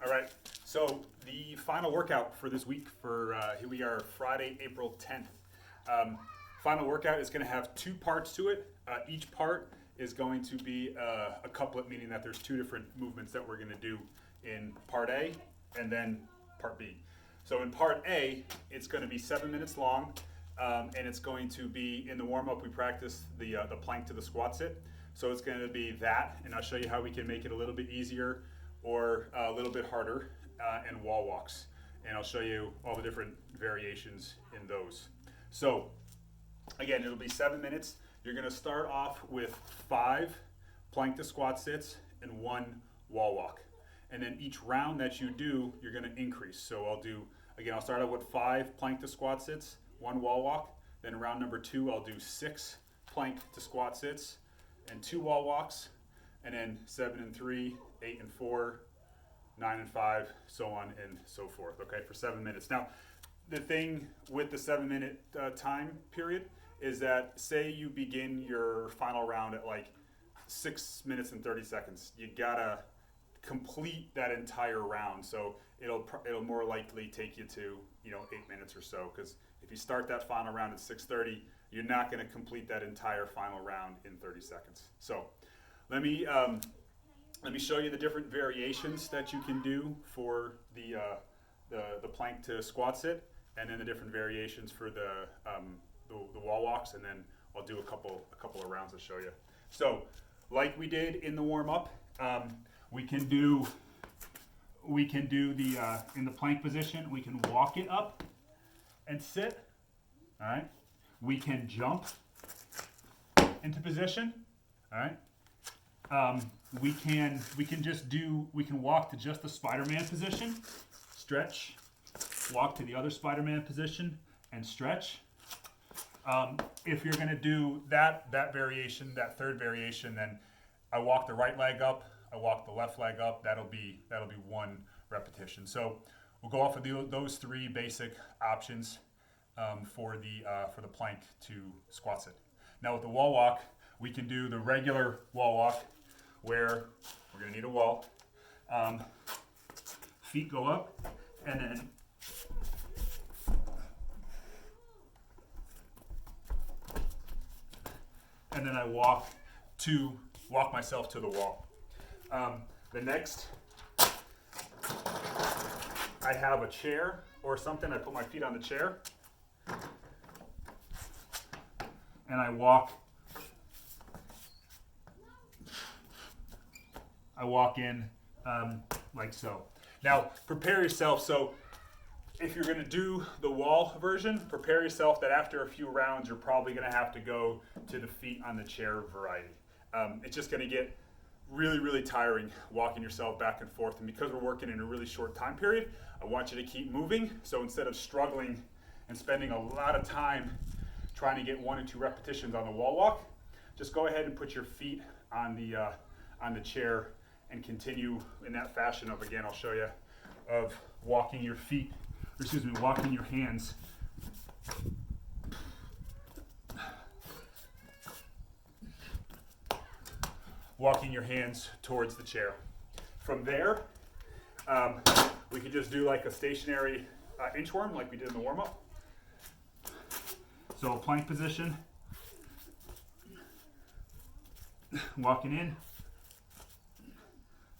All right, so the final workout for this week here we are, Friday, April 10th. Final workout is gonna have two parts to it. Each part is going to be a couplet, meaning that there's two different movements that we're gonna do in part A and then part B. So in part A, it's gonna be 7 minutes long, and it's going to be, in the warm-up, we practice the plank to the squat sit. So it's gonna be that, and I'll show you how we can make it a little bit easier or a little bit harder, and wall walks. And I'll show you all the different variations in those. So again, it'll be 7 minutes. You're gonna start off with 5 plank to squat sits and 1 wall walk. And then each round that you do, you're gonna increase. So I'll start out with 5 plank to squat sits, 1 wall walk. Then round number 2, I'll do 6 plank to squat sits and 2 wall walks. And then 7 and 3, 8 and 4, 9 and 5, so on and so forth, okay, for 7 minutes. Now, the thing with the 7-minute time period is that, say you begin your final round at like 6 minutes and 30 seconds. You gotta complete that entire round. So it'll more likely take you to 8 minutes or so, because if you start that final round at 6:30, you're not gonna complete that entire final round in 30 seconds. So let me show you the different variations that you can do for the plank to squat sit, and then the different variations for the wall walks, and then I'll do a couple of rounds to show you. So, like we did in the warm up, we can do the in the plank position. We can walk it up and sit. All right. We can jump into position. All right. We can walk to just the Spider-Man position, stretch, walk to the other Spider-Man position, and stretch. If you're going to do that variation, that third variation, then I walk the right leg up, I walk the left leg up. That'll be 1 repetition. So we'll go off of those 3 basic options for the plank to squat sit. Now with the wall walk, we can do the regular wall walk, where we're going to need a wall. Feet go up, and then I walk myself to the wall. The next, I have a chair or something. I put my feet on the chair, and I walk in like so. Now, prepare yourself. So if you're going to do the wall version, prepare yourself that after a few rounds, you're probably going to have to go to the feet on the chair variety. It's just going to get really, really tiring walking yourself back and forth. And because we're working in a really short time period, I want you to keep moving. So instead of struggling and spending a lot of time trying to get 1 or 2 repetitions on the wall walk, just go ahead and put your feet on the chair and continue in that fashion of, again, I'll show you, of walking your hands towards the chair. From there, we could just do like a stationary inchworm like we did in the warm-up. So plank position, walking in.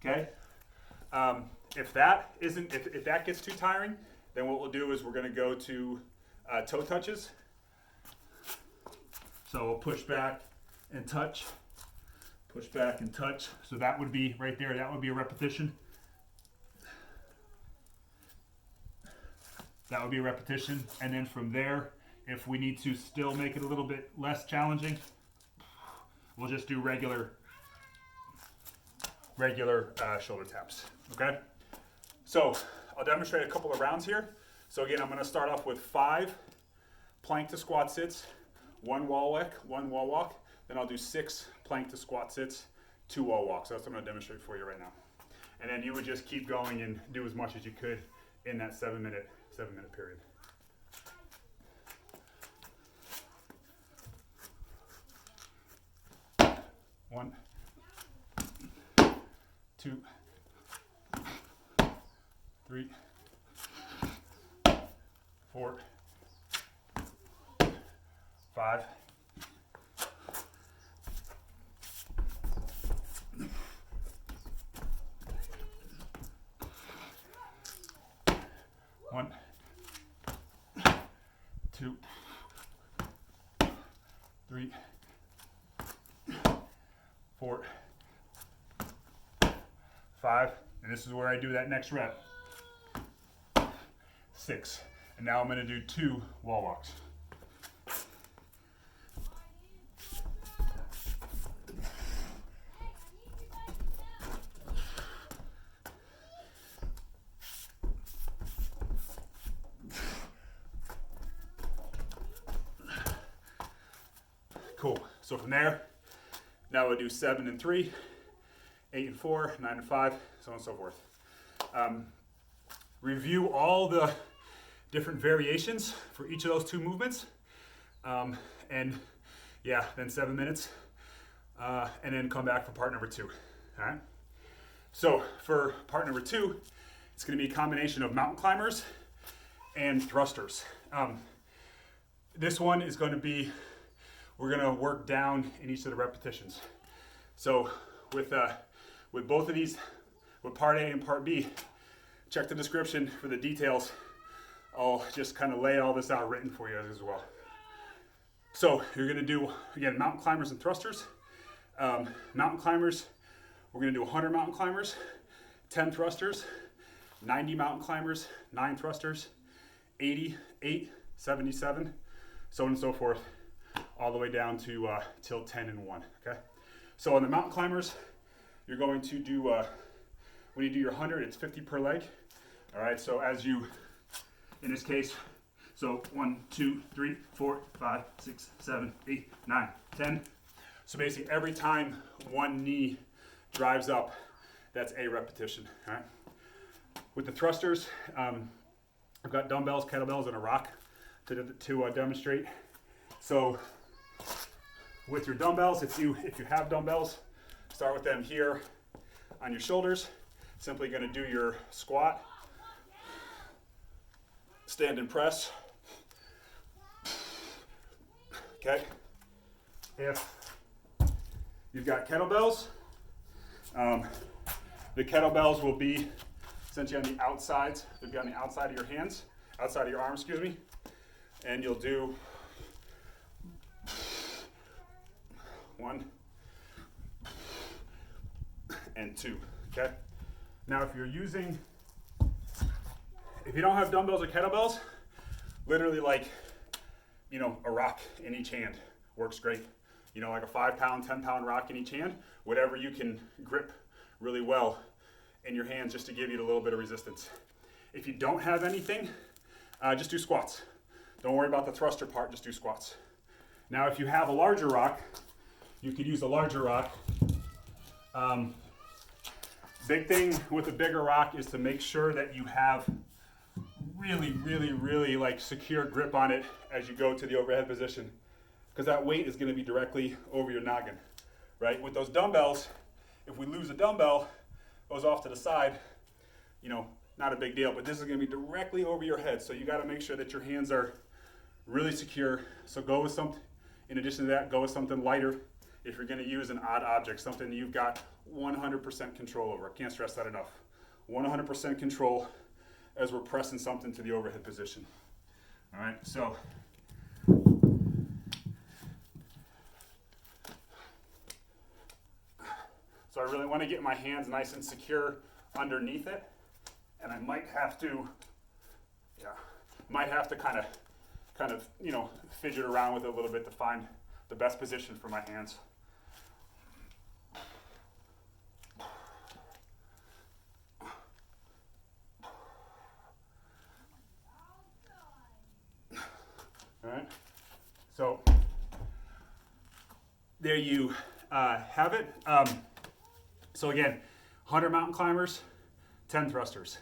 Okay. If that gets too tiring, then what we'll do is we're going to go to toe touches. So we'll push back and touch, push back and touch. So that would be right there. That would be a repetition. That would be a repetition. And then from there, if we need to still make it a little bit less challenging, we'll just do regular shoulder taps, okay? So I'll demonstrate a couple of rounds here. So again, I'm gonna start off with 5 plank to squat sits, 1 wall walk, then I'll do 6 plank to squat sits, 2 wall walks. So that's what I'm gonna demonstrate for you right now. And then you would just keep going and do as much as you could in that 7 minute period. One, 2, 3, 4, 5, 1, 2, 3, 4, 5, and this is where I do that next rep. 6, and now I'm going to do 2 wall walks. Cool. So from there, now we'll do 7 and 3, 8 and 4, 9 and 5, so on and so forth. Review all the different variations for each of those 2 movements. And yeah, then 7 minutes. And then come back for part number 2. All right. So for part number 2, it's going to be a combination of mountain climbers and thrusters. This one is going to be, we're going to work down in each of the repetitions. So with both of these, with part A and part B, check the description for the details. I'll just kind of lay all this out written for you as well. So you're going to do, again, mountain climbers and thrusters. Mountain climbers, we're going to do 100 mountain climbers, 10 thrusters, 90 mountain climbers, 9 thrusters, 80, 8, 77, so on and so forth, all the way down to till 10 and 1, okay? So on the mountain climbers, you're going to do, when you do your 100, it's 50 per leg. All right, so as you, in this case, so 1, 2, 3, 4, 5, 6, 7, 8, 9, 10. So basically every time one knee drives up, that's a repetition, all right? With the thrusters, I've got dumbbells, kettlebells, and a rock to demonstrate. So with your dumbbells, if you have dumbbells, start with them here on your shoulders. Simply going to do your squat, stand and press. Okay. If you've got kettlebells, the kettlebells will be essentially on the outsides. They'll be on the outside of your hands, outside of your arms, excuse me. And you'll do 1 and 2, okay? Now if you don't have dumbbells or kettlebells, literally like, a rock in each hand works great. Like a 5-pound, 10-pound rock in each hand, whatever you can grip really well in your hands just to give you a little bit of resistance. If you don't have anything, just do squats. Don't worry about the thruster part, just do squats. Now if you have a larger rock, you could use a larger rock. Big thing with a bigger rock is to make sure that you have really like secure grip on it as you go to the overhead position, because that weight is going to be directly over your noggin, right? With those dumbbells, if we lose a dumbbell, goes off to the side, not a big deal, but this is going to be directly over your head, so you got to make sure that your hands are really secure. So go with something, in addition to that, go with something lighter if you're going to use an odd object, something you've got 100% control over. I can't stress that enough. 100% control as we're pressing something to the overhead position. All right, so I really want to get my hands nice and secure underneath it, and I might have to kind of fidget around with it a little bit to find the best position for my hands. All right, so there you have it. So again, 100 mountain climbers, 10 thrusters,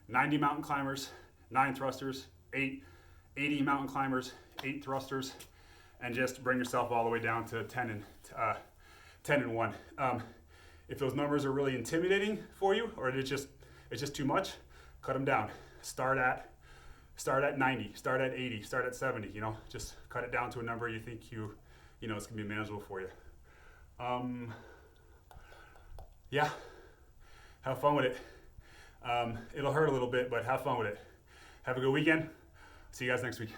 90 mountain climbers, 9 thrusters, 80 mountain climbers, 8 thrusters, and just bring yourself all the way down to 10 and 1. If those numbers are really intimidating for you, or it's just too much, cut them down. Start at 90, start at 80, start at 70, you know, just cut it down to a number you think you know, it's gonna be manageable for you. Yeah, have fun with it. It'll hurt a little bit, but have fun with it. Have a good weekend. See you guys next week.